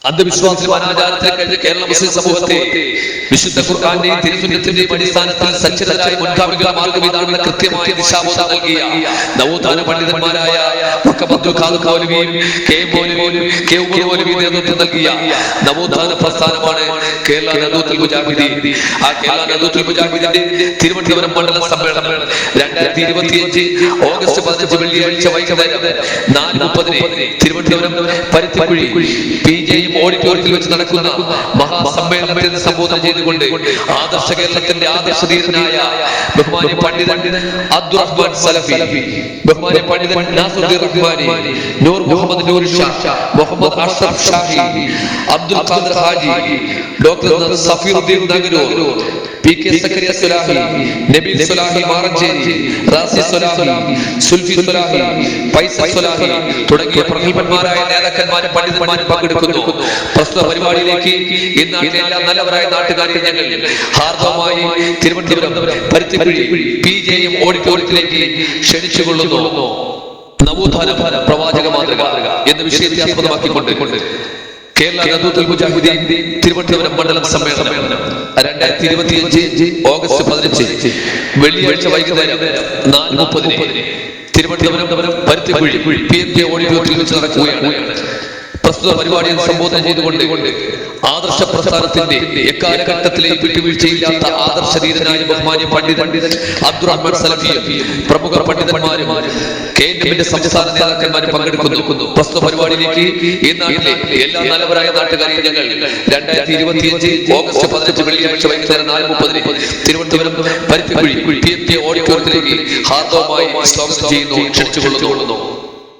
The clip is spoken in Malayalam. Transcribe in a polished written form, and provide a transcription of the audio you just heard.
അന്ധവിശ്വാസത്തിലും അനാചാരത്തിലും കഴിഞ്ഞ കേരള മുസ്ലിം സമൂഹത്തെ വിശുദ്ധ ഖുർആന്റെയും തിരുസുന്നത്തിന്റെയും അടിസ്ഥാനത്തിൽ സച്ചരിതരായ മുൻഗാമികൾ മാർഗവിധാന കൃത്യമായ ദിശാബോധം നൽകിയ നവോത്ഥാന പണ്ഡിതന്മാരായ അബ്ദുൽ ഖാദർ മൗലവിയും കെ മൗലവി നേതൃത്വം നൽകിയ നവോത്ഥാന പ്രസ്ഥാനമാണ് കേരള നദൂത്തുൽ മുജാഹിദീൻ. ആ കേരള നദൂത്തുൽ മുജാഹിദിന്റെ തിരുവനന്തപുരം മണ്ഡല സമ്മേളനം 2025 ഓഗസ്റ്റ് 15 വെള്ളിയാഴ്ച വൈകുന്നേരം 4:30 തിരുവനന്തപുരം പരുത്തിക്കുഴി PJ ഓഡിറ്റോറിയത്തിൽ വെച്ച് നടക്കുന്ന മഹാസമ്മേളനത്തെ സംബോധന ചെയ്തുകൊണ്ട് ആദർശ കേരളത്തിന്റെ ആദർശധീരനായ ബഹുമാന്യ പണ്ഡിതൻ അബ്ദുറഹ്മാൻ സലഫി, ബഹുമാന്യ പണ്ഡിതൻ നാസുദ്ദീൻ റഹ്മാനി, നൂർ മുഹമ്മദ് നൂർ ഷാ, മുഹമ്മദ് അഷ്റഫ് ഷാഹി, അബ്ദുൽ ഖാദർ ഹാജി, ഡോക്ടർ സഫീറുദ്ദീൻ നഗരൂർ, PK സക്കരിയ സ്വലാഹി, നബീൽ സ്വലാഹി മാറഞ്ചേരി, റാസി സ്വലാഹി, സുൽഫി സ്വലാഹി, ഫൈസൽ സ്വലാഹി തുടങ്ങിയ പ്രഗത്ഭന്മാരായ നേതാക്കന്മാരും പണ്ഡിതന്മാരും പങ്കെടുക്കുന്നു. പ്രസ്തുത പരിപാടിയിലേക്ക് ഇന്ന് എല്ലാ നല്ലവരായ നാട്ടുകാരെ ഞങ്ങൾ ഹാർദവമായി തിരുവനന്തപുരം പരുത്തിക്കുഴി PJ ഓഡിറ്റോറിയത്തിലേക്ക് ക്ഷണിച്ചുകൊള്ളുന്നു. നവോത്ഥാന പ്രവാചക മാതൃക എന്ന വിഷയത്തെ ആസ്പദമാക്കിക്കൊണ്ട് കേരള നദൂത്തുൽ മുജാഹിദീൻ തിരുവനന്തപുരം മണ്ഡലം സമ്മേളനം 2025 ഓഗസ്റ്റ് 15 വെള്ളിയാഴ്ച വൈകുന്നേരം 4:30 തിരുവനന്തപുരം പരുത്തിക്കുഴി PMJ ഓഡിറ്റോറിയത്തിൽ വെച്ച് നടക്കുകയാണ്. പ്രസ്തുത പരിപാടിയിൽ സംബോധന ചെയ്തുകൊണ്ട് ആദർശ പ്രസ്ഥാനത്തിന്റെ എക്കാലഘട്ടത്തിലെ വിട്ടുവീഴ്ചയില്ലാത്ത ആദർശധീരനായ ബഹുമാന്യ പണ്ഡിതൻ അബ്ദുറഹ്മാൻ സലഫിയും പ്രമുഖ പണ്ഡിതന്മാരും KNMന്റെ സംസ്ഥാന നേതാക്കന്മാരും പങ്കെടുക്കുന്നു. പ്രസ്തുത പരിപാടിയിലേക്ക് ഈ നാട്ടിലെ എല്ലാ നല്ലവരായ നാട്ടുകാരെയും ഞങ്ങൾ 2025 ഓഗസ്റ്റ് 15 വെള്ളിയാഴ്ച വൈകുന്നേരം 4:30 തിരുവനന്തപുരം പരുത്തിക്കുഴി PMJ ഓഡിറ്റോറിയത്തിലേക്ക് ഹാർദവമായി സ്വാഗതം ചെയ്യുന്നു, ക്ഷണിച്ചുകൊള്ളുന്നു.